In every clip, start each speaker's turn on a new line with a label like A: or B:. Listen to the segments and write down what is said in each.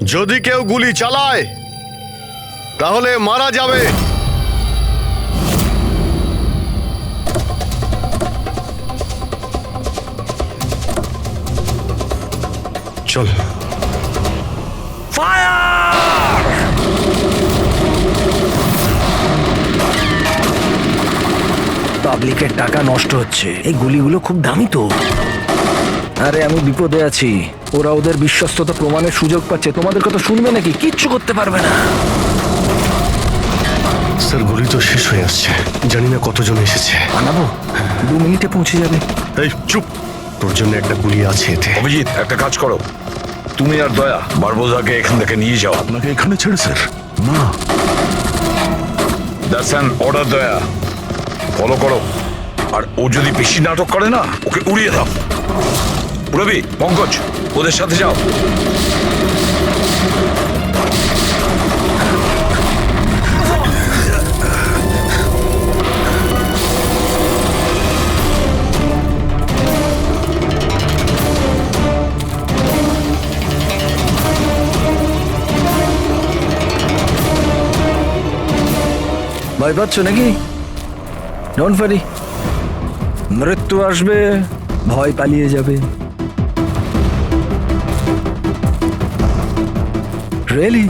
A: যদি কেউ গুলি চালায় তাহলে মারা যাবে। চল।
B: পাবলিকের টাকা নষ্ট হচ্ছে, এই গুলিগুলো খুব দামি তো। আরে আমি বিপদে আছি, ওরা ওদের বিশ্বস্ততা প্রমাণের সুযোগ পাচ্ছে। তোমাদের কথা শুনবে নাকি? কিচ্ছু করতে পারবে না।
A: স্যার গুলি তো শেষ হয়ে আসছে, জানি না কতজন এসেছে।
B: আনাবো, 2 মিনিটে পৌঁছে যাবে।
A: এই চুপ, তোর জন্য একটা গুলি আছে এতে।
C: অভিজিৎ, একটা কাজ করো, তুমি আর দয়া বারবোজাকে এখান থেকে নিয়ে যাও।
D: আপনাকে এখানে ছেড়ে স্যার? না।
C: দ্যাটস অ্যান অর্ডার দয়া, ফলো করো। আর ও যদি বেশি নাটক করে না, ওকে উড়িয়ে দাও। রবি, পঙ্কজ, ওদের সাথে যাও।
B: ভয় পাচ্ছ নাকি? ডোন্ট ওয়ারি, মৃত্যু আসবে, ভয় পালিয়ে যাবে। রিয়েলি?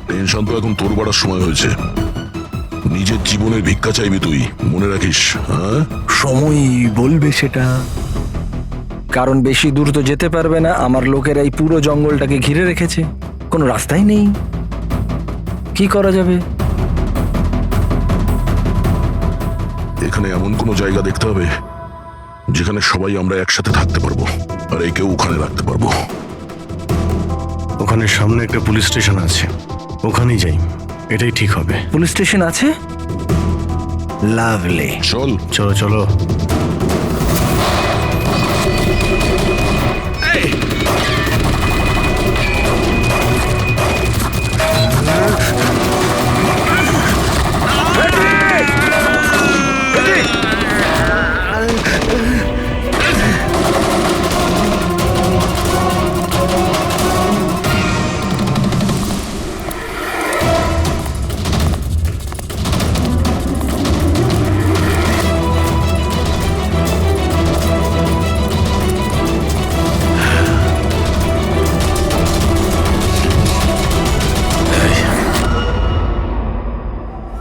D: টেনশন তো এখন তোর বাড়ার সময় হয়েছে। নিজের জীবনের ভিক্ষা চাইবি তুই, মনে রাখিস। হ্যাঁ,
B: সময় বলবে সেটা। কারণ বেশি দূর তো যেতে পারবে না, আমার লোকেরা এই পুরো জঙ্গলটাকে ঘিরে রেখেছে, কোনো রাস্তাই নেই। কি করা যাবে?
D: এখানে এমন কোনো জায়গা দেখতে হবে যেখানে সবাই আমরা একসাথে থাকতে পারবো, আর একেও ওখানে রাখতে পারবো।
A: ওখানে সামনে একটা পুলিশ স্টেশন আছে, ওখানেই যাই, এটাই ঠিক হবে।
B: পুলিশ স্টেশন আছে? লাভলি।
D: চল।
A: চলো চলো।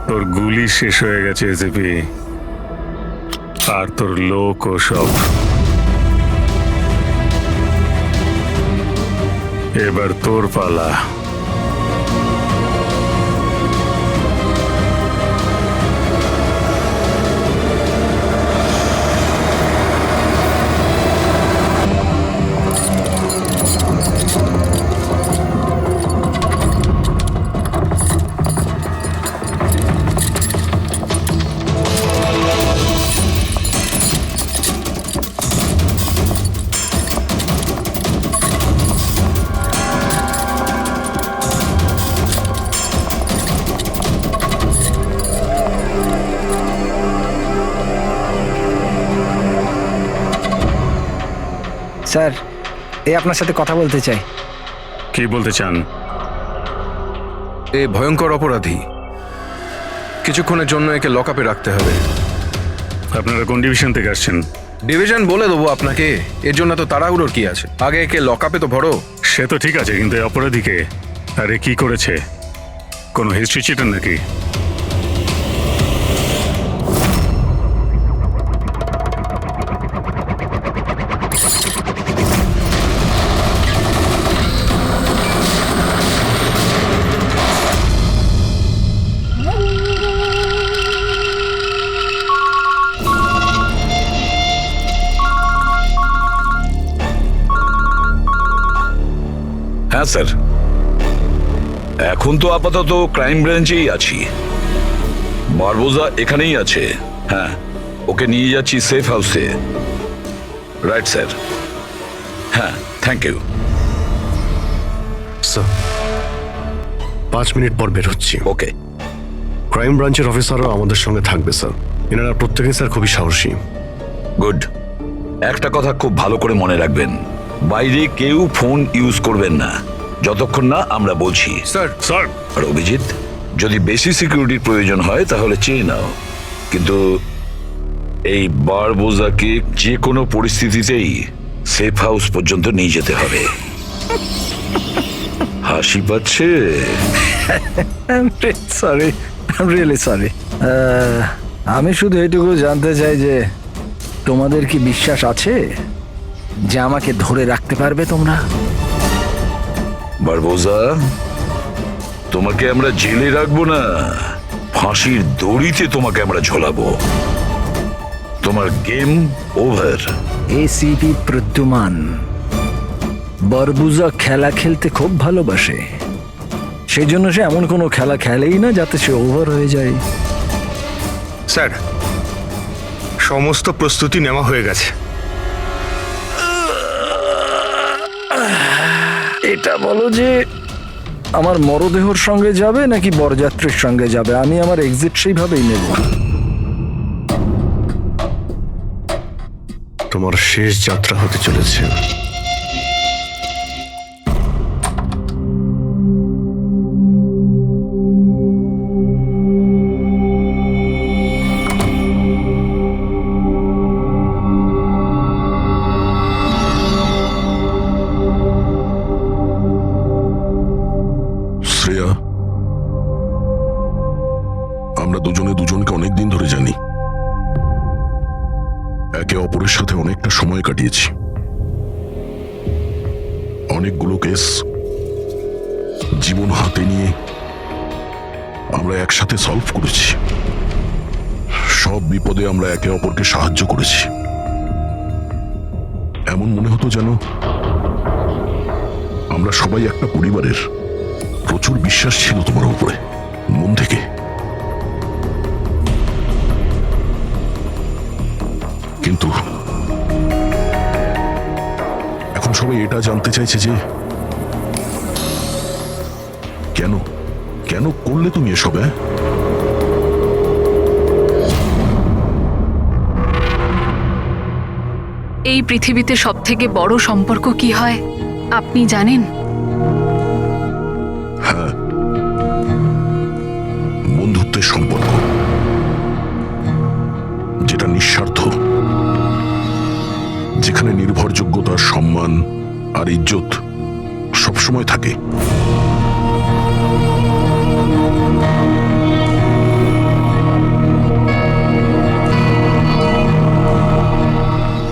E: তোর গুলি শেষ হয়ে গেছে এসিপি, আর তোর লোক ও সব। এবার তোর পালা।
B: স্যার, এই আপনার সাথে কথা বলতে চাই।
E: কি বলতে চান?
F: এ ভয়ঙ্কর অপরাধী, কিছুক্ষণের জন্য একে লকআপে রাখতে হবে।
E: আপনারা কোন ডিভিশন থেকে আসছেন?
F: ডিভিশন বলে দেবো আপনাকে, এর জন্য তো তাড়াহুড়োর কি আছে? আগে একে লকআপে তো ভরো।
E: সে তো ঠিক আছে, কিন্তু এই অপরাধীকে, আরে কি করেছে? কোনো হিস্ট্রি চিটার নাকি?
C: হ্যাঁ স্যার, এখন তো আপাতত ক্রাইম ব্রাঞ্চেই আছি। বারবোজা এখানেই আছে। হ্যাঁ, ওকে নিয়ে যাচ্ছি সেফ হাউসে। Right sir. হ্যাঁ, থ্যাংক ইউ
A: স্যার, 5 মিনিট পর বের হচ্ছি।
C: ওকে।
A: ক্রাইম ব্রাঞ্চের অফিসারও আমাদের সঙ্গে থাকবে স্যার। এনারা প্রত্যেকেই স্যার খুবই সাহসী।
C: গুড। একটা কথা খুব ভালো করে মনে রাখবেন, বাইরে কেউ ফোন ইউজ করবেন না যতক্ষণ না আমরা বলছি।
F: স্যার
E: স্যার,
C: আর অভিজিৎ, যদি বেশি সিকিউরিটির প্রয়োজন হয় তাহলে চেয়ে নাও, কিন্তু এই বারবোজাকে যে কোনো পরিস্থিতিতেই সেফ হাউস পর্যন্ত নিয়ে যেতে হবে। হাসি পাচ্ছে?
B: Sorry, really sorry. আমি শুধু এটুকু জানতে চাই যে তোমাদের কি বিশ্বাস আছে যে আমাকে ধরে রাখতে পারবে তোমরা?
C: বারবোজা, তোমাকে আমরা জেলে রাখবো না, ফাঁসির দড়িতে তোমাকে আমরা ঝোলাবো। তোমার গেম ওভার।
B: এসিপি প্রদ্যুমান বারবুজা খেলা খেলতে খুব ভালোবাসে, সেই জন্য সে এমন কোনো খেলা খেলেই না যাতে সে ওভার হয়ে যায়।
G: স্যার, সমস্ত প্রস্তুতি নেওয়া হয়ে গেছে।
B: এটা বলো যে আমার মরদেহর সঙ্গে যাবে নাকি বরযাত্রীর সঙ্গে যাবে? আমি আমার এক্সিট সেইভাবেই নেব।
G: তোমার শেষ যাত্রা হতে চলেছে।
D: শ্রেয়া, আমরা দুজনে দুজনকে অনেকদিন ধরে জানি, একে অপরের সাথে অনেকটা সময় কাটিয়েছি, অনেকগুলো কেস জীবন হাতে নিয়ে আমরা একসাথে সলভ করেছি, সব বিপদে আমরা একে অপরকে সাহায্য করেছি। এমন মনে হতো যেন আমরা সবাই একটা পরিবারের। প্রচুর বিশ্বাস ছিল তোমার উপরে, মন থেকে। কিন্তু এখন সবাই এটা জানতে চাইছে যে কেন কেন করলে তুমি এসব?
H: এই পৃথিবীতে সবথেকে বড় সম্পর্ক কি হয় আপনি জানেন?
D: হ্যাঁ, বন্ধুত্বের সম্পর্ক, যেটা নিঃস্বার্থ, যেখানে নির্ভরযোগ্যতা, সম্মান আর ইজ্জত সবসময় থাকে।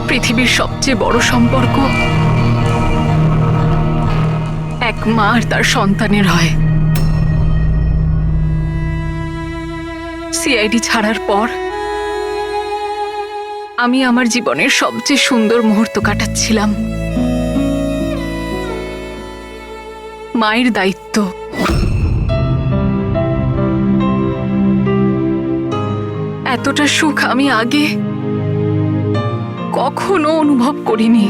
H: পৃথিবীর সবচেয়ে বড় সম্পর্ক এক মা আর তার সন্তানের হয়। সিআইডি ছাড়ার পর আমি আমার জীবনের সবচেয়ে সুন্দর মুহূর্ত কাটাচ্ছিলাম। মায়ের দায়িত্ব, এতটা সুখ আমি আগে কখনো অনুভব করিনি।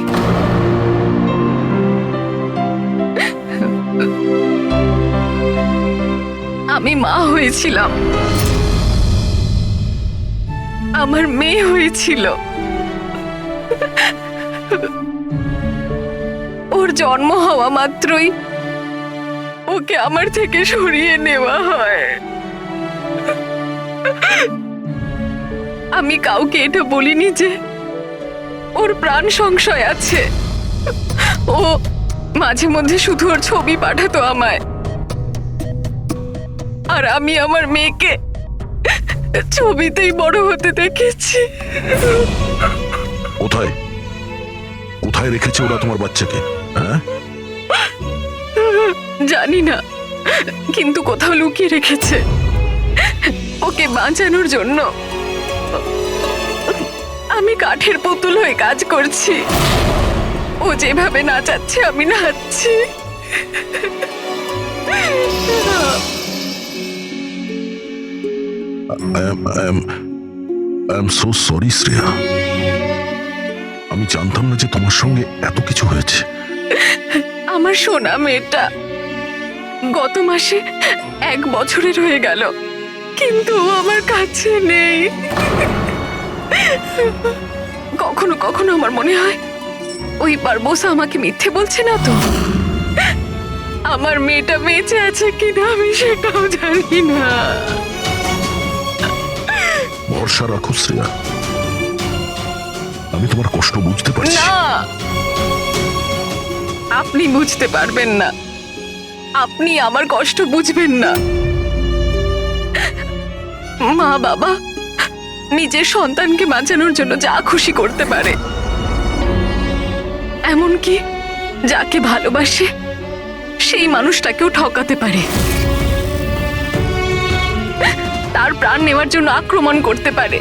H: আমি মা হয়েছিলাম, আমার মেয়ে হয়েছিল। ওর জন্ম হওয়া মাত্রই ওকে আমার থেকে সরিয়ে নেওয়া হয়। আমি কাউকে এটা বলিনি যে ওর প্রাণ সংশয় আছে। ও মাঝে মধ্যে শুধু ওর ছবি পাঠাতো আমায়, আর আমি আমার মেয়েকে ছবিতেই বড় হতে দেখেছি।
D: কোথায় কোথায় রেখেছে ওরা তোমার বাচ্চাকে? হ্যাঁ,
H: জানি না, কিন্তু কোথাও লুকিয়ে রেখেছে ওকে বাঁচানোর জন্য। আমি কাঠের পুতুল হয়ে কাজ করছি, ও যেভাবে নাচাচ্ছে আমি নাচছি।
D: I am so sorry, Shreya. আমি জানতাম না যে তোমার সঙ্গে এত কিছু হয়েছে।
H: আমার সোনা মেয়েটা গত মাসে 1 বছরের হয়ে গেল, কিন্তু ও আমার কাছে নেই। কখনো কখনো আমার মনে হয় ওই বারবোসা আমাকে মিথ্যে বলছে না তো? আমার মেয়েটা বেঁচে আছে কিনা আমি সেটাও জানি না।
D: ভরসা রাখো শ্রেয়া, আমি তোমার কষ্ট বুঝতে পারছি।
H: না, আপনি বুঝতে পারবেন না, আপনি আমার কষ্ট বুঝবেন না। মা বাবা নিজের সন্তানকে বাঁচানোর জন্য যা খুশি করতে পারে, এমনকি যাকে ভালোবাসে সেই মানুষটাকেও ঠকাতে পারে, তার প্রাণ নেওয়ার জন্য আক্রমণ করতে পারে।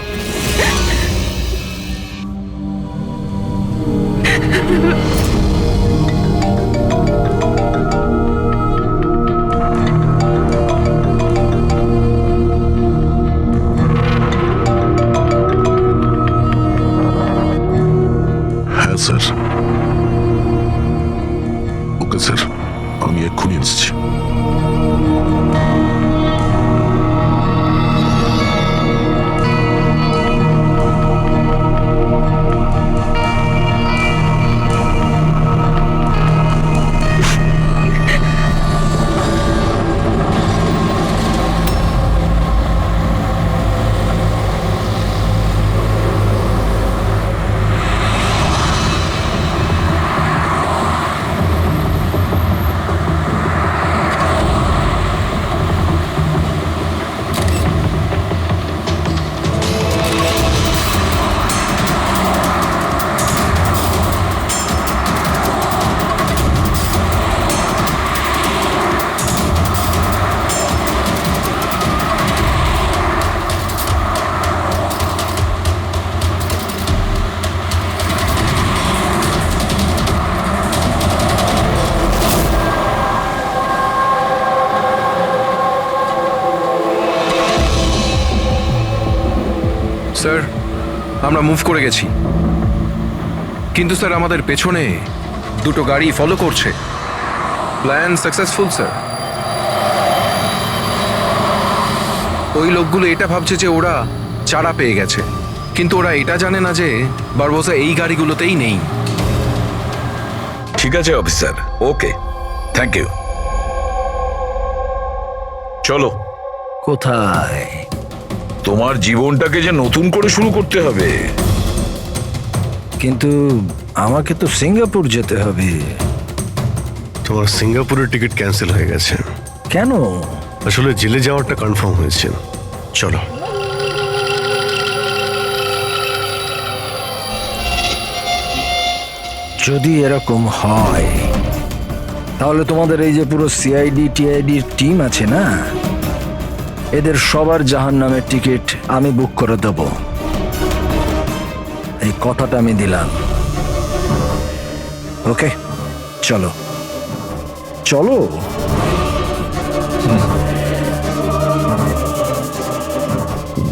D: হ্যাঁ স্যার। ওকে স্যার, আমি এক্ষুনি এসেছি।
F: স্যার, আমরা মুভ করে গেছি, কিন্তু স্যার আমাদের পেছনে দুটো গাড়ি ফলো করছে। Plan successful sir. ওই লোকগুলো এটা ভাবছে যে ওরা চারা পেয়ে গেছে, কিন্তু ওরা এটা জানে না যে বারবোসা এই গাড়িগুলোতেই নেই।
C: ঠিক আছে অফিসার, ওকে, থ্যাংক ইউ। চলো,
B: কোথায়?
C: তোমার জীবনটাকে যে নতুন করে শুরু করতে হবে।
B: কিন্তু আমাকে তো সিঙ্গাপুর যেতে হবে।
G: তোমার সিঙ্গাপুরের টিকিট ক্যান্সেল হয়ে গেছে।
B: কেন?
G: আসলে জেলে যাওয়াটা কনফার্ম হয়েছে। চলো।
B: যদি এরকম হয় তাহলে তোমাদের এই যে পুরো সিআইডি টিআইডির টিম আছে না, এদের সবার জাহান্নামের টিকিট আমি বুক করে দেব। এই কথাটা আমি দিলাম। ওকে, চলো চলো।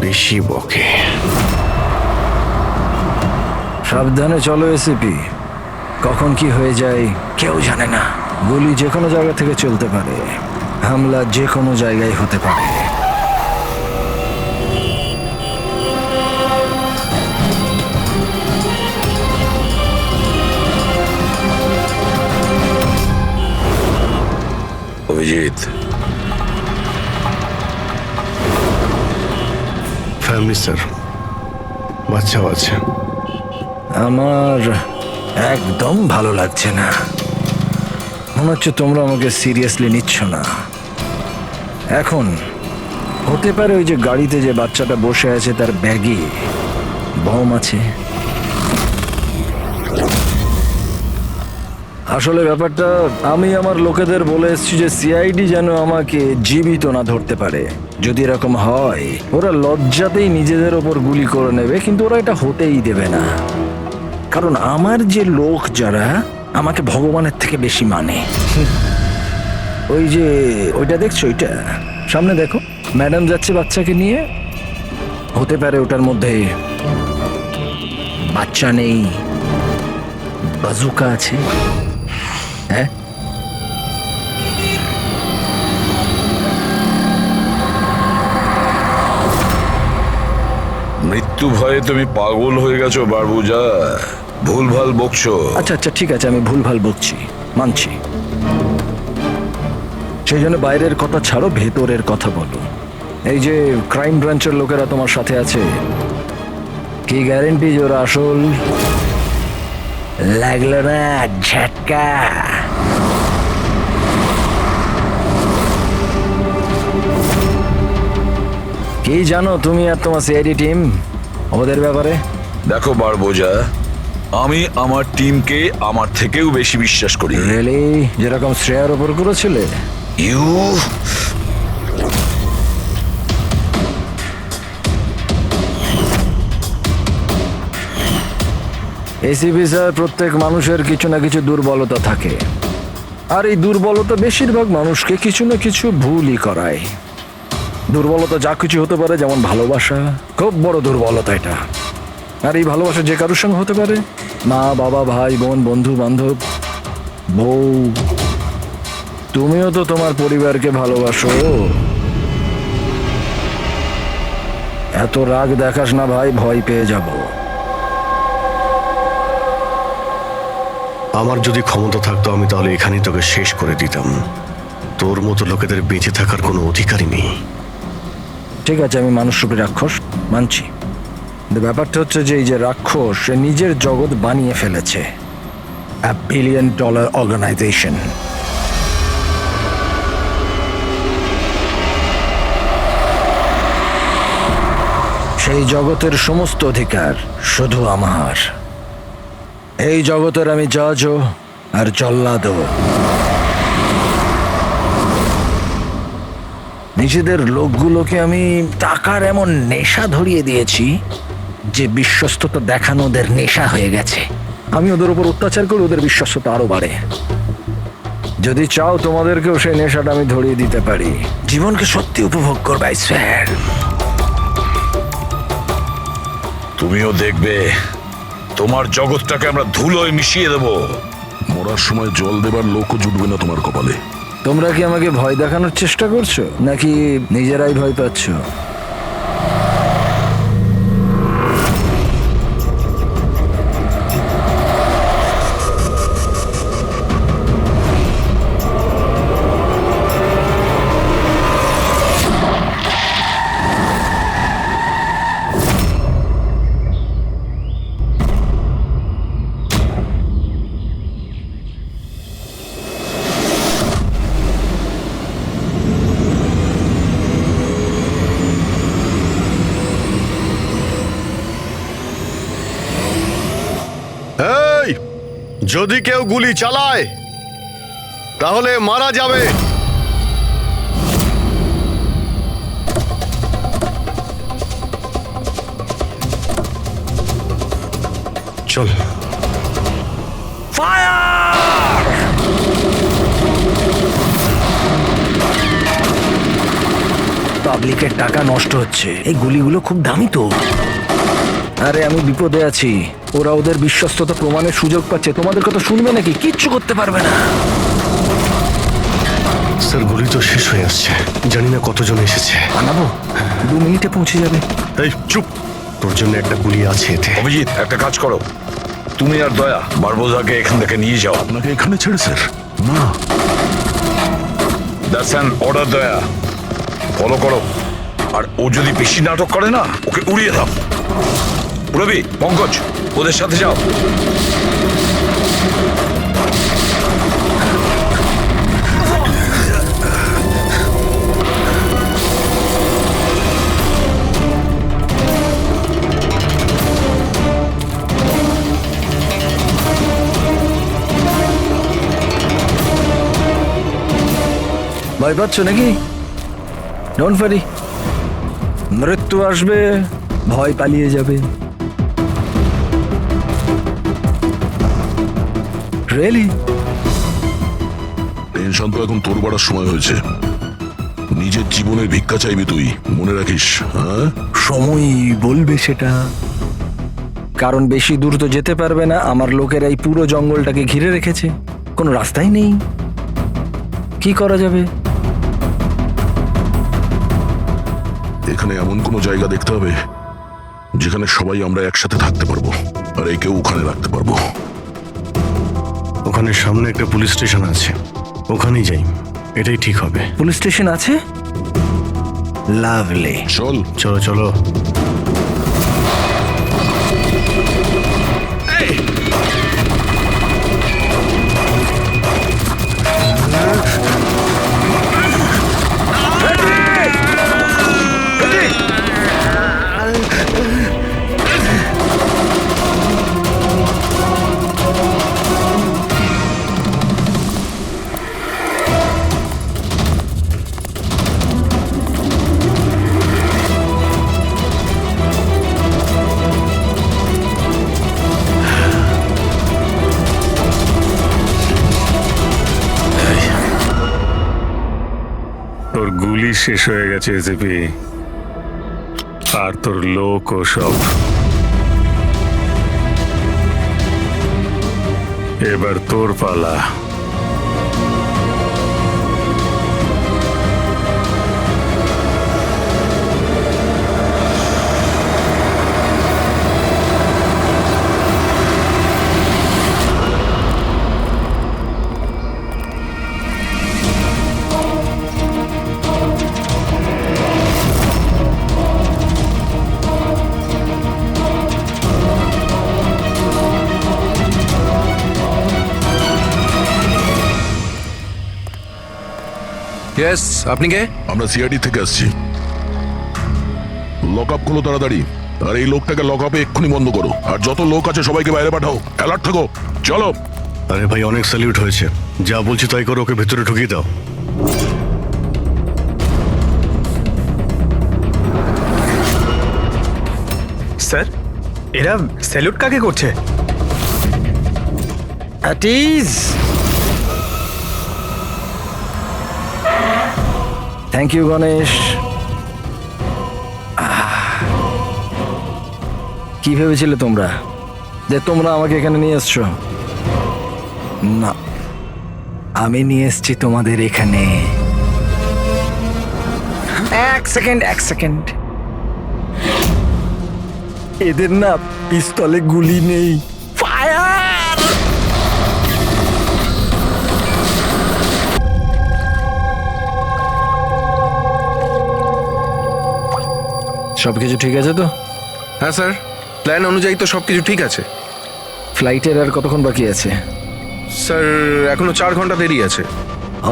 G: বেশি বকে।
B: সাবধানে চলো এসিপি, কখন কি হয়ে যায় কেউ জানে না। গুলি যে কোনো জায়গা থেকে চলতে পারে, হামলা যে কোনো জায়গায় হতে পারে।
C: অভিজিৎ,
G: ফ্যামিলি স্যার, বাচ্চাও আছে।
B: আমার একদম ভালো লাগছে না। মনে হচ্ছে তোমরা আমাকে সিরিয়াসলি নিচ্ছ না। এখন হতে পারে ওই যে গাড়িতে যে বাচ্চাটা বসে আছে তার ব্যাগে বম আছে। আসলে ব্যাপারটা আমি আমার লোকেদের বলে এসেছি যে সিআইডি যেন আমাকে জীবিত না ধরতে পারে। যদি এরকম হয় ওরা লজ্জাতেই নিজেদের ওপর গুলি করে নেবে, কিন্তু ওরা এটা হতেই দেবে না। কারণ আমার যে লোক যারা আমাকে ভগবানের থেকে বেশি মানে। ওই যে ওইটা দেখছো, ওইটা সামনে দেখো, ম্যাডাম যাচ্ছে বাচ্চাকে নিয়ে। হতে পারে ওটার মধ্যে বাচ্চা নেই, বাজুকা আছে। হ্যাঁ,
C: মৃত্যু ভয়ে তুমি পাগল হয়ে গেছো বারবুজা। ভুলভাল বকছো।
B: আচ্ছা আচ্ছা ঠিক আছে, আমি ভুলভাল বকছি, মানছি। সেই জন্য বাইরের কথা ছাড়ো, ভেতরের কথা বলো। এই যে ক্রাইম ব্রাঞ্চের লোকেরা তোমার সাথে আছে, কি গ্যারেন্টি যে ওরা আসল? লাগলো না ঝটকা? কি জানো তুমি আর তোমার সিআইডি টিম ওদের ব্যাপারে?
C: দেখো বারবোজা, আমি আমার টিমকে আমার থেকেও বেশি বিশ্বাস করি।
B: রিয়েলি? যেরকম শ্রেয়ার ওপর করেছিলে?
C: ইউ
B: এসিপি স্যার, প্রত্যেক মানুষের কিছু না কিছু দুর্বলতা থাকে, আর এই দুর্বলতা বেশিরভাগ মানুষকে কিছু না কিছু ভুলই করায়। দুর্বলতা যা কিছু হতে পারে, যেমন ভালোবাসা, খুব বড় দুর্বলতা এটা। আর এই ভালোবাসা যে কারোর সঙ্গে হতে পারে, মা বাবা, ভাই বোন, বন্ধু বান্ধব, বউ। তুমিও তো তোমার পরিবারকে ভালোবাসো। এত রাগ দেখাস না ভাই, ভয় পেয়ে যাব।
G: আমার যদি ক্ষমতা থাকতো আমি তাহলে এখানেই তোকে শেষ করে দিতাম। তোর মতো লোকেদের বেঁচে থাকার কোনো অধিকারই নেই।
B: ঠিক আছে, আমি মানুষ রূপী রাক্ষস মানছি, কিন্তু ব্যাপারটা হচ্ছে যে এই যে রাক্ষস, সে নিজের জগৎ বানিয়ে ফেলেছে, $1 বিলিয়ন অর্গানাইজেশন। সেই জগতের সমস্ত অধিকার শুধু আমার। এই জগতের আমি জজও আর জল্লাদও। নিজেদের লোকগুলোকে আমি টাকার এমন নেশা ধরিয়ে দিয়েছি যে বিশ্বস্ততা দেখানো ওদের নেশা হয়ে গেছে। আমি ওদের উপর অত্যাচার করে ওদের বিশ্বস্ততা আরো বাড়ে। যদি চাও তোমাদেরকেও সেই নেশাটা আমি ধরিয়ে দিতে পারি। জীবনকে সত্যি উপভোগ করবে স্যার।
C: তুমিও দেখবে তোমার জগৎটাকে আমরা ধুলোয় মিশিয়ে দেব।
D: মরার সময় জল দেবার লোকও জুটবে না তোমার কপালে।
B: তোমরা কি আমাকে ভয় দেখানোর চেষ্টা করছো, নাকি নিজেরাই ভয় পাচ্ছ?
A: এই, যদি কেউ গুলি চালায় তাহলে মারা যাবে।
G: চল।
B: পাবলিকের টাকা নষ্ট হচ্ছে, এই গুলিগুলো খুব দামি তো। আরে আমি বিপদে আছি, ওরা ওদের বিশ্বস্ততা প্রমাণের সুযোগ পাচ্ছে। তোমাদের কথা শুনবে নাকি? কিচ্ছু করতে পারবে না।
G: স্যার, গুলি তো শেষ হয়ে আসছে, জানি না কতজন এসেছে।
B: বানাবো, 2 মিনিটে পৌঁছে যাবে।
G: এই চুপ, তোর জন্য একটা গুলি আছে এতে।
C: অভিজিৎ, একটা কাজ করো, তুমি আর দয়া বারবোজাকে এখান থেকে নিয়ে যাও।
D: আপনাকে এখানে ছেড়ে স্যার? না।
C: দ্যাটস অ্যান অর্ডার দয়া, ফলো করো। আর ও যদি বেশি নাটক করে না, ওকে উড়িয়ে দাও। রবি, পঙ্কজ, ওদের সাথে যাও।
B: ভয় পাচ্ছ নাকি? ডোন্ট ওয়ারি, মৃত্যু আসবে, ভয় পালিয়ে যাবে। রিয়েলি?
D: টেনশন তো এখন তোর বাড়ার সময় হয়েছে। নিজের জীবনের ভিক্ষা চাইবি তুই, মনে রাখিস। হ্যাঁ,
B: সময় বলবে সেটা। কারণ বেশি দূর তো যেতে পারবে না, আমার লোকেরা এই পুরো জঙ্গলটাকে ঘিরে রেখেছে, কোনো রাস্তাই নেই। কি করা যাবে?
D: এখানে এমন কোনো জায়গা দেখতে হবে যেখানে সবাই আমরা একসাথে থাকতে পারবো। আর একেও ওখানে রাখতে পারবো।
G: ওখানে সামনে একটা পুলিশ স্টেশন আছে, ওখানেই যাই, এটাই ঠিক হবে।
B: পুলিশ স্টেশন আছে? লাভলি।
D: চল।
G: চলো চলো।
E: তোর গুলি শেষ হয়ে গেছে এসিপি, আর তোর লোক ও সব। এবার তোর পালা।
F: ইয়েস, আপনি কে?
D: আমরা সিআইডি থেকে আসছি। লক আপ খোলো তাড়াতাড়ি, আর এই লোকটাকে লক আপে এক্ষুনি বন্ধ করো, আর যত লোক আছে সবাইকে বাইরে পাঠাও। অ্যালার্ট থাকো। চলো।
G: আরে ভাই, অনেক স্যালিউট হয়েছে, যা বলছি তাই করো, ওকে ভেতরে ঢুকিয়ে দাও।
I: স্যার, এরা স্যালুট কাকে করছে?
B: Thank you Ganesh. কি ভেবেছিলে তোমরা যে তোমরা আমাকে এখানে নিয়ে এসছো? না, আমি নিয়ে এসছি তোমাদের এখানে। এক সেকেন্ড। এদের না পিস্তলে গুলি নেই। ফায়ার! সবকিছু ঠিক আছে তো?
F: হ্যাঁ স্যার, প্ল্যান অনুযায়ী তো সবকিছু ঠিক আছে।
B: ফ্লাইটের আর কতক্ষণ বাকি আছে?
F: স্যার, এখনো 4 ঘন্টা দেরি আছে।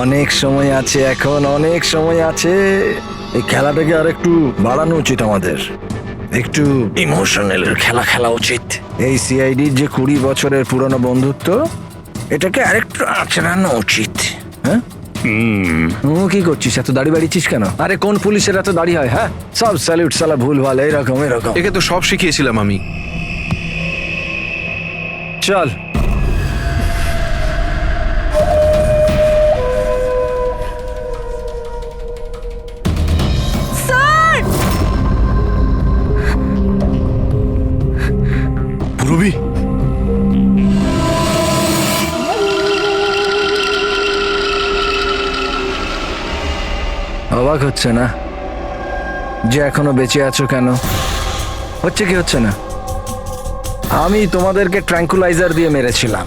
B: অনেক সময় আছে, এখন অনেক সময় আছে। এই খেলাটাকে আর একটু বাড়ানো উচিত আমাদের, একটু ইমোশনাল খেলা উচিত। এই সিআইডির যে 20 বছরের পুরনো বন্ধুত্ব, এটাকে আরেকটু আঁচড়ানো উচিত। হ্যাঁ, কি করছিস? এত দাড়ি বাড়িছিস কেন? আরে কোন পুলিশের এত দাড়ি হয়? হ্যাঁ, সব স্যালুট সালা ভুল ভাল এরকম।
F: একে তো সব শিখিয়েছিলাম আমি।
B: চল।
G: পুরবি,
B: অবাক হচ্ছে না যে এখনো বেঁচে আছো? কেন হচ্ছে কি হচ্ছে না? আমি তোমাদেরকে ট্র্যাঙ্কুলাইজার দিয়ে মেরেছিলাম,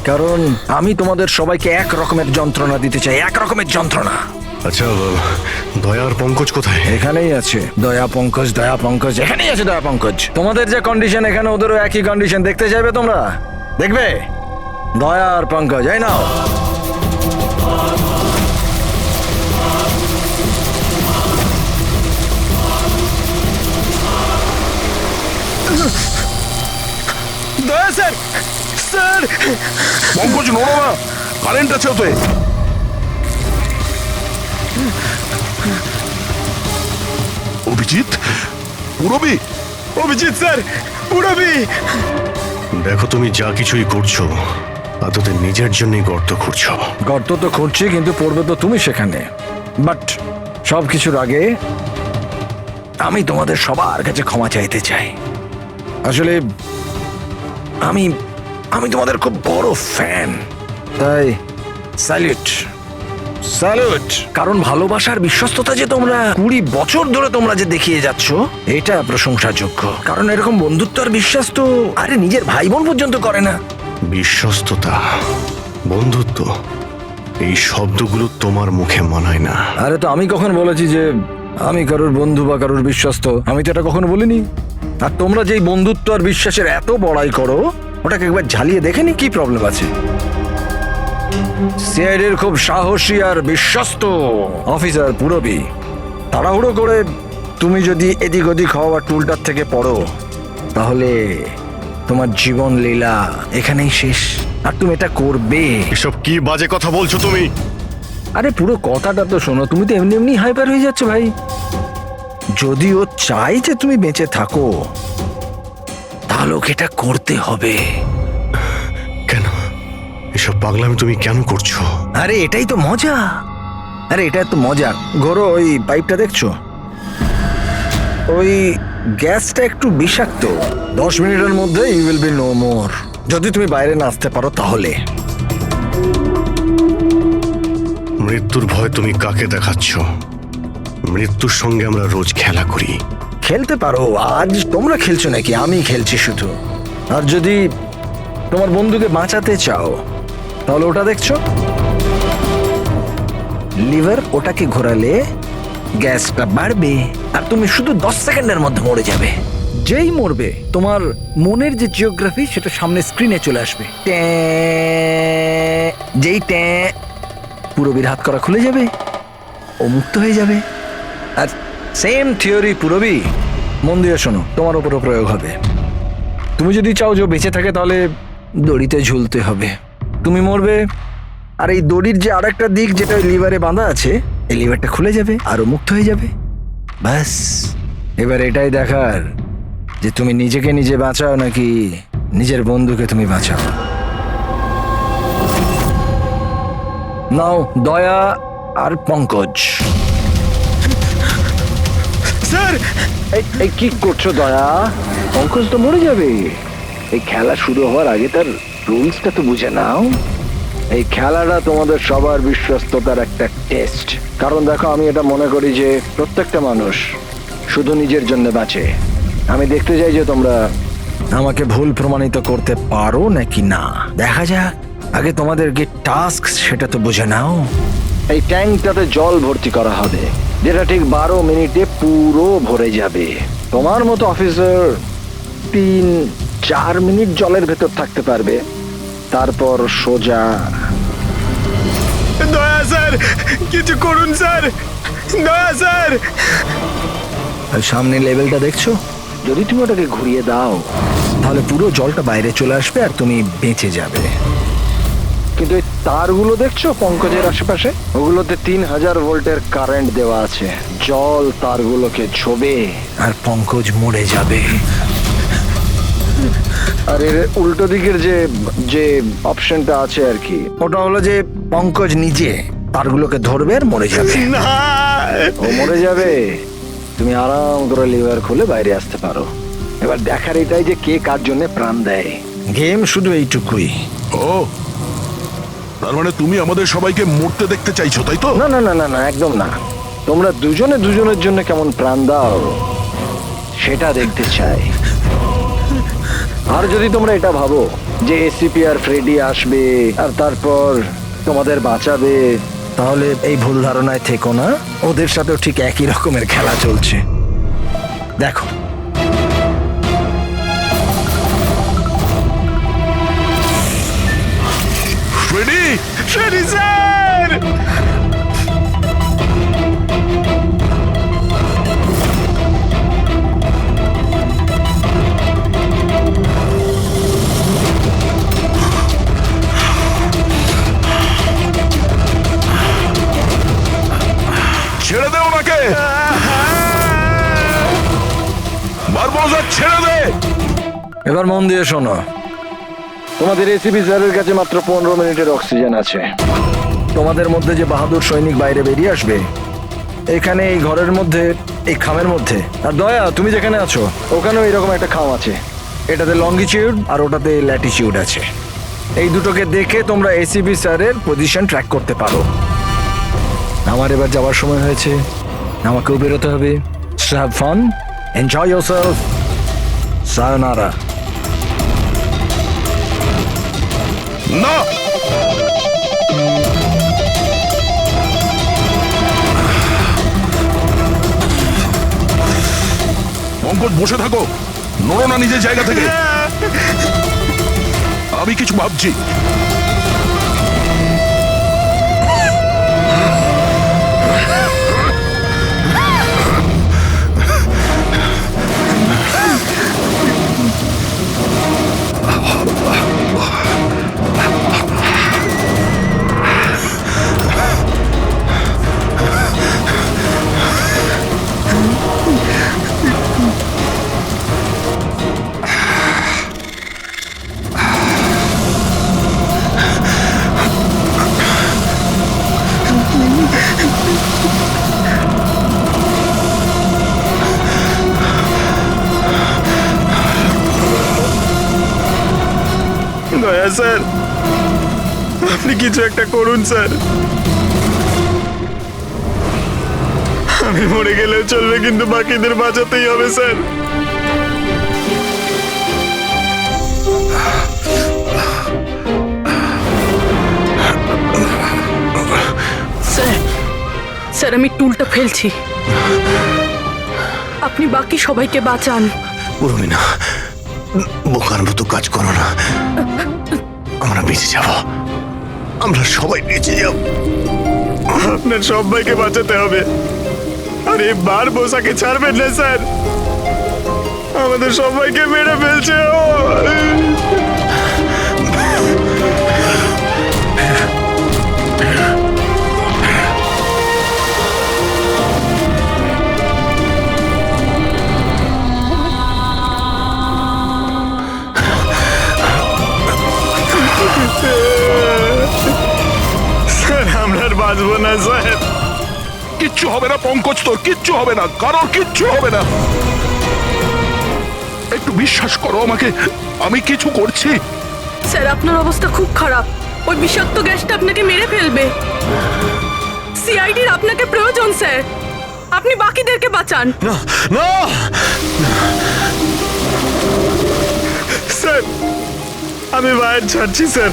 B: কারণ আমি তোমাদের সবাইকে এক রকমের যন্ত্রণা দিতে চাই, এক রকমের যন্ত্রণা।
G: আচ্ছা, দয়া আর পঙ্কজ কোথায়?
B: এখানেই আছে দয়া পঙ্কজ, এখানেই আছে দয়া পঙ্কজ। তোমাদের যে কন্ডিশন, এখানে ওদেরও একই কন্ডিশন। দেখতে চাইবে তোমরা? দেখবে? দয়া আর পঙ্কজ, এই নাও।
I: দয়া স্যার, স্যার!
D: পঙ্কজ, নড়ো না, কারেন্ট আছে ওতে। অভিজিৎ, পুরবি।
I: অভিজিৎ স্যার, পুরবি!
G: দেখো, তুমি যা কিছুই করছো আদতে নিজের জন্যই গর্ত খুঁড়ছো।
B: গর্ত তো খুঁড়ছি, কিন্তু পড়বে তো তুমি সেখানে। বাট সব কিছুর আগে আমি তোমাদের সবার কাছে ক্ষমা চাইতে চাই। আসলে আমি তোমাদের খুব বড় ফ্যান, তাই স্যালুট। স্যালুট। কারণ ভালোবাসার বিশ্বস্ততা যে তোমরা 20 বছর ধরে তোমরা যে দেখিয়ে যাচ্ছ, এটা প্রশংসাযোগ্য। কারণ এরকম বন্ধুত্ব আর বিশ্বাস তো আরে নিজের ভাই বোন পর্যন্ত করে না।
G: বিশ্বস্ততা, বন্ধুত্ব, এই শব্দগুলো তোমার মুখে মানায় না।
B: আরে তো আমি কখন বলেছি যে আমি কারোর বন্ধু বা কারোর বিশ্বস্ত? আমি তো এটা কখনো বলিনি। আর তোমরা যেই বন্ধুত্ব আর বিশ্বাসের এত বড়াই করো, ওটাকে একবার ঝালিয়ে দেখেনি কি প্রবলেম আছে? সিআইডির খুব সাহসী আর বিশ্বস্ত অফিসার পুরবি, তাড়াহুড়ো করে তুমি যদি এদিক ওদিক হওয়া টুলটার থেকে পড়ো, তাহলে তোমার জীবন লীলা এখানেই শেষ। আর তুমি এটা করবে।
A: এসব কি বাজে কথা বলছো তুমি?
B: আরে পুরো কথাটা তো শোনো। তুমি তো এমনি এমনি হাইপার হয়ে যাচ্ছ ভাই। যদি ও চাই যে তুমি বেঁচে থাকো, তাহলে ওকে এটা করতে হবে।
G: কেন এসব পাগলামি তুমি কেন করছো?
B: আরে এটাই তো মজা। আরে এটা তো মজা। ঘোরো, ওই পাইপটা দেখছো? ওই গ্যাসটা একটু বিষাক্ত। 10 মিনিটের মধ্যে you will be no more. যদি তুমি বাইরে না আসতে পারো তাহলে।
G: মৃত্যুর ভয় তুমি কাকে দেখাচ্ছ? মৃত্যুর সঙ্গে আমরা রোজ খেলা করি।
B: খেলতে পারো। আজ তোমরা খেলছো নাকি? আমি খেলছি শুধু। আর যদি তোমার বন্ধুকে বাঁচাতে চাও, তাহলে ওটা দেখছো লিভার, ওটাকে ঘোরালে গ্যাসটা বাড়বে আর তুমি শুধু 10 সেকেন্ডের মধ্যে মরে যাবে। যেই মরবে তোমার মনের যে জিওগ্রাফি সেটা সামনে স্ক্রিনে চলে আসবে। যেই পুরবীর হাত করা খুলে যাবে, ও মুক্ত হয়ে যাবে। আর সেম থিওরি পুরবী, মন দিয়ে শোনো, তোমার উপরও প্রয়োগ হবে। তুমি যদি চাও যে ও বেঁচে থাকে, তাহলে দড়িতে ঝুলতে হবে। তুমি মরবে, আর এই দড়ির যে আরেকটা দিক যেটা ওই লিভারে বাঁধা আছে, এই লিভারটা খুলে যাবে আর ও মুক্ত হয়ে যাবে। ব্যাস, এবার এটাই দেখার যে তুমি নিজেকে নিজে বাঁচাও নাকি নিজের বন্ধুকে তুমি বাঁচাও। নাও দয়া আর পঙ্কজ।
I: স্যার,
B: এই কি করছো দয়া? পঙ্কজ তো মরে যাবে। এই খেলা শুরু হওয়ার আগে তার রুলসটা তো বুঝে নাও। এই খেলাটা তোমাদের সবার বিশ্বস্ততার একটা টেস্ট। কারণ দেখো, আমি এটা মনে করি যে প্রত্যেকটা মানুষ শুধু নিজের জন্য বাঁচে। আমি দেখতে চাই যে তোমরা আমাকে ভুল প্রমাণিত করতে পারো নাকি না। দেখা যাক। আগে তোমাদেরকে টাস্ক সেটা তো বুঝে নাও। এই ট্যাঙ্কটাতে জল ভর্তি করা হবে, যেটা ঠিক 12 মিনিটে পুরো ভরে যাবে। তোমার মতো অফিসার 3-4 মিনিট জলের ভেতর থাকতে পারবে, তারপর সোজা।
I: দয়া স্যার, কিছু করুন স্যার, দয়া স্যার।
B: আর সামনে লেভেলটা দেখছো? যদি তুমি ওটাকে ঘুরিয়ে দাও, তাহলে পুরো জলটা বাইরে চলে আসবে আর তুমি বেঁচে যাবে। কিন্তু এই তারগুলো দেখছো পঙ্কজের আশেপাশে, ওগুলোতে 3000 ভোল্টের কারেন্ট দেওয়া আছে। জল তারগুলোকে ছোবে আর পঙ্কজ মরে যাবে। আর এর উল্টো দিকের যে যে অপশনটা আছে আর কি, ওটা হলো যে পঙ্কজ নিজে তারগুলোকে ধরবে আর মরে যাবে। ও মরে যাবে, তুমি আরাম করে লিভার খুলে বাইরে আসতে পারো। এবার দেখার এটাই যে কে কার জন্য প্রাণ দেয়। গেম শুধু এইটুকুই।
D: ও, তার মানে তুমি আমাদের সবাইকে মরতে দেখতে চাইছো, তাই তো?
B: না না না না না, একদম না। তোমরা দুজনে দুজনের জন্য কেমন প্রাণ দাও সেটা দেখতে চাই। আর যদি তোমরা এটা ভাবো যে এসিপি আর ফ্রেডি আসবে আর তারপর তোমাদের বাঁচাবে, তাহলে এই ভুল ধারণায় থেকো না। ওদের সাথেও ঠিক একই রকমের খেলা চলছে। দেখো,
D: ফ্রেডি,
I: ফ্রেডি স্যার!
D: ছেড়ে দে ওনাকে। বারবোজা, ছেড়ে দে।
B: এবার মন দিয়ে শোনো। তোমাদের এসিপি স্যারের কাছে মাত্র 15 মিনিটের অক্সিজেন আছে। তোমাদের মধ্যে যে বাহাদুর সৈনিক বাইরে বেরিয়ে আসবে, এখানে এই ঘরের মধ্যে, এই খামের মধ্যে। আর দয়া, তুমি যেখানে আছো ওখানেও এরকম একটা খাম আছে। এটাতে লঙ্গিটিউড আর ওটাতে ল্যাটিটিউড আছে। এই দুটোকে দেখে তোমরা এসিপি স্যারের পজিশন ট্র্যাক করতে পারো। আমার এবার যাওয়ার সময় হয়েছে, আমাকেও বেরোতে হবে। So have fun, enjoy yourself, sayonara.
D: না, পঙ্কজ বসে থাকো, নড়ো না নিজের জায়গা থেকে। আমি কিছু ভাবছি।
I: দয়া স্যার, আপনি কিছু একটা করুন স্যার। আমি মরে গেলেও চলবে, কিন্তু বাকিদের বাঁচাতেই হবে স্যার।
H: স্যার, স্যার আমি টুলটা ফেলছি, আপনি বাকি সবাইকে বাঁচান।
G: উর্মিনা, বোকার মতো কাজ করো না। আমরা বেঁচে যাব, আমরা সবাই বেঁচে যাব।
I: আপনার সবাইকে বাঁচাতে হবে, আর এই বার বোসাকে ছাড়বেন না স্যার। আমাদের সবাইকে মেরে ফেলছে ও। স্যার আমরা আর বাঁচবো না স্যার।
D: কিচ্ছু হবে না পঙ্কজ, তোর কিচ্ছু হবে না, কারোর কিচ্ছু হবে না। একটু বিশ্বাস করো আমাকে, আমি কিছু করছি।
H: স্যার আপনার অবস্থা খুব খারাপ, ওই বিষাক্ত গ্যাসটা আপনাকে মেরে ফেলবে। সিআইডির আপনাকে প্রয়োজন স্যার, আপনি বাকিদেরকে বাঁচান।
A: না না,
I: স্যার আমি বাইরে ছাড়ছি স্যার।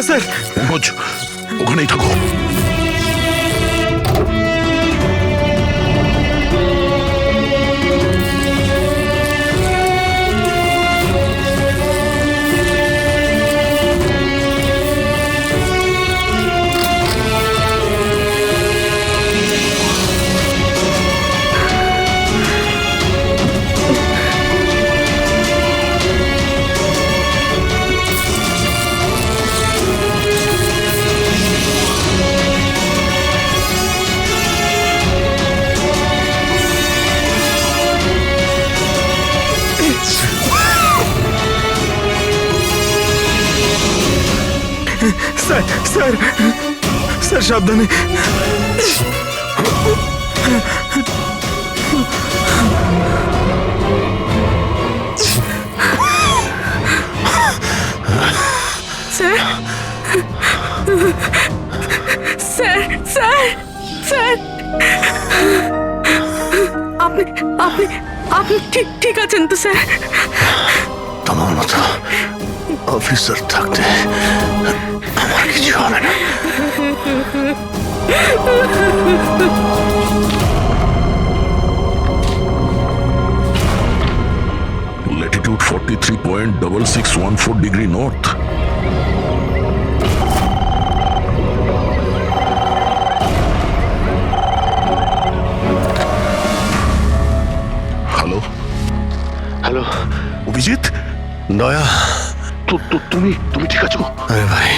I: স্যার
D: পঙ্কজ, ওখানেই থাকো।
I: স্যার স্যার স্যার সাবধানে।
H: স্যার স্যার স্যার স্যার আপনি আপনি আপনি ঠিক ঠিক আছেন তো স্যার?
G: তোমার মতো অফিসার থাকতে আমার কিছু হবে না।
D: Latitude 43.6614 degree north. Hello
G: hello
D: Abhijit,
G: দয়া,
D: তুমি ঠিক আছো?
G: আরে ভাই,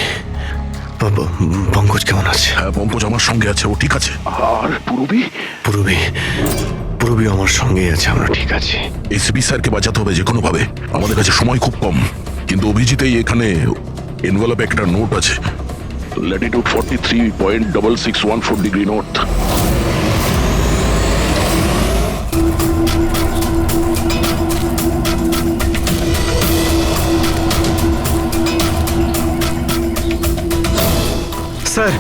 G: পঙ্কজ কেমন আছে?
D: হ্যাঁ, পঙ্কজ আমার সঙ্গে আছে, ও ঠিক আছে। আর পূরবী?
G: পূরবী আমার সঙ্গেই আছে, আমরা ঠিক আছি।
D: এসপি স্যারকে বাঁচাতে হবে যে কোনো ভাবে, আমাদের কাছে সময় খুব কম। কিন্তু অভিজিতেই এখানে এনভেলপে একটা নোট আছে, Latitude 43.6614 degree north.
I: Sir,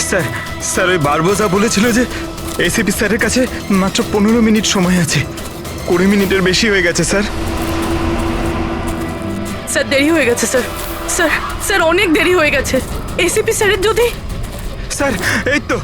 I: sir sir ওই বারবোজা বলেছিল যে এসিপি স্যারের কাছে মাত্র 15 মিনিট সময় আছে। 20 মিনিটের বেশি হয়ে গেছে স্যার।
H: স্যার দেরি হয়ে গেছে স্যার। স্যার স্যার অনেক দেরি হয়ে গেছে। এসিপি স্যারের যদি
I: স্যার এই তো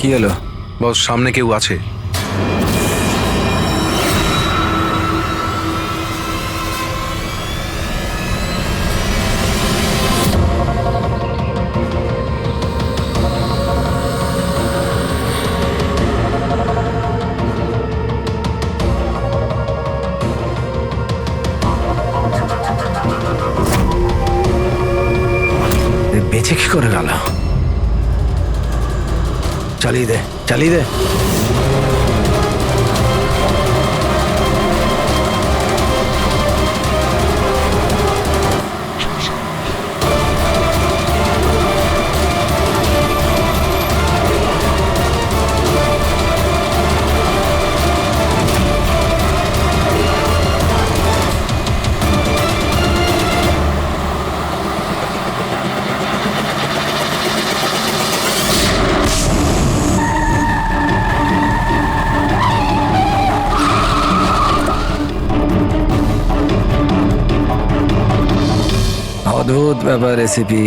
B: কি হলো?
F: বস, সামনে কেউ আছে।
B: বেঁচে কি করে গেল? চালিয়ে দে, চালিয়ে দে। অদ্ভুত ব্যাপার রেসিপি,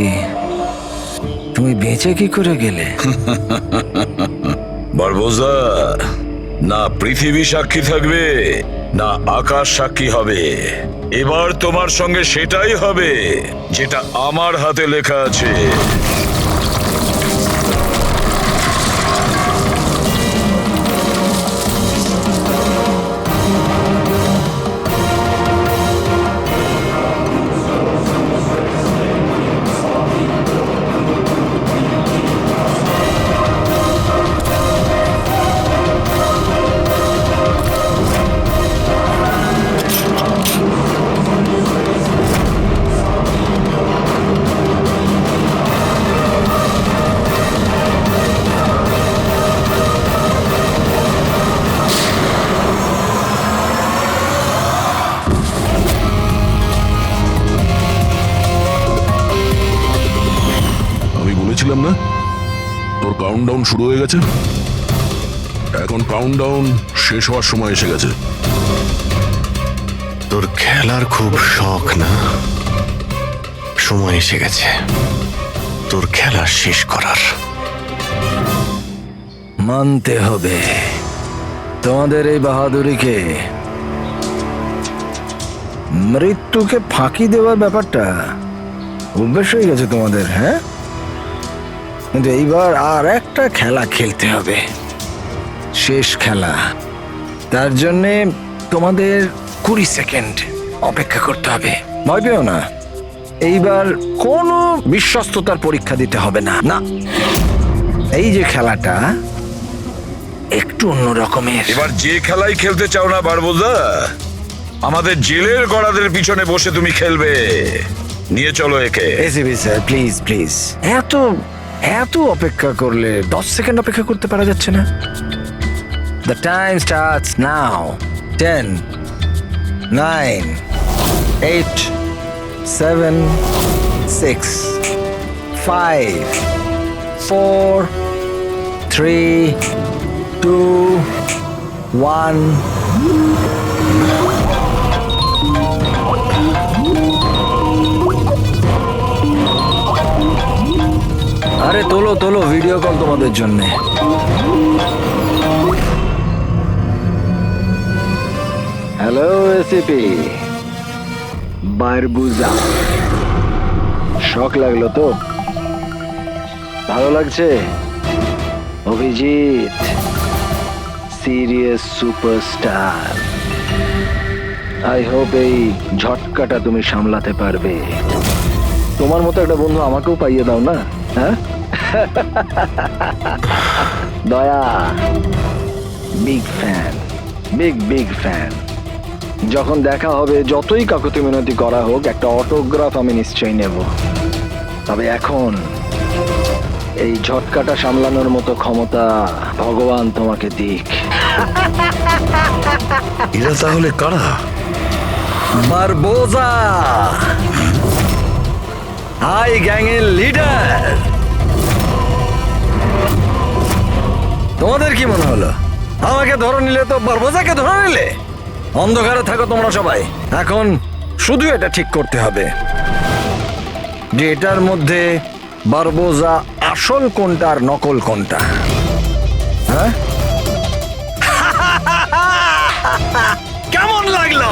B: তুমি বেঁচে কি করে গেলে?
C: বারবোজা, না পৃথিবী সাক্ষী থাকবে না আকাশ সাক্ষী হবে। এবার তোমার সঙ্গে সেটাই হবে যেটা আমার হাতে লেখা আছে।
D: বলেছিলাম না তোর কাউন্টডাউন শুরু হয়ে গেছে। এখন কাউন্টডাউন শেষ হওয়ার সময় এসে গেছে।
G: তোর খেলার খুব শখ না? সময় এসে গেছে তোর খেলা শেষ করার।
B: মানতে হবে তোমাদের এই বাহাদুরিকে। মৃত্যুকে ফাঁকি দেওয়ার ব্যাপারটা অভ্যেস হয়ে গেছে তোমাদের, হ্যাঁ? কিন্তু এইবার আর একটা খেলা খেলতে হবে, শেষ খেলা। তার জন্যে তোমাদের 20 সেকেন্ড অপেক্ষা করতে হবে। ভয় পেও না, এইবার কোনো বিশ্বস্ততার পরীক্ষা দিতে হবে না। না, এই যে খেলাটা একটু অন্য রকমের।
C: এবার যে খেলাই খেলতে চাও না বারবোজা, আমাদের জেলের গড়াদের পিছনে বসে তুমি খেলবে। নিয়ে চলো একে।
B: এসিপি স্যার, প্লিজ প্লিজ, এত এত অপেক্ষা করলে 10 সেকেন্ড অপেক্ষা করতে পারা যাচ্ছে না? The time starts now. 10, 9, 8, 7, 6, 5, 4, 3, 2, 1. আরে তোলো তোলো, ভিডিও কল তোমাদের জন্য। হ্যালো এসিপি বারবুজা, শখ লাগলো তো? ভালো লাগছে? Abhijit serious superstar, I hope এই ঝটকাটা তুমি সামলাতে পারবে। তোমার মতো একটা বন্ধু আমাকেও পাইয়ে দাও না, হ্যাঁ? দয়া বিগ ফ্যান, বিগ ফ্যান। যখন দেখা হবে, যতই কাকুতি মিনতি করা হোক, একটা অটোগ্রাফ আমি নিশ্চয়ই নেব। তবে এখন এই ঝটকাটা সামলানোর মতো ক্ষমতা ভগবান তোমাকে দিক।
G: এরা তাহলে কারা?
B: বারবোজা, হাই গ্যাংয়ের লিডার। তোমাদের কি মনে হলো আমাকে ধরে নিলে তো বারবোজাকে ধরে নিলে? অন্ধকারে থাকো তোমরা সবাই। এখন শুধু এটা ঠিক করতে হবে যে এটার মধ্যে বারবোজা আসল কোনটা আর নকল কোনটা। হ্যাঁ, কেমন লাগলো?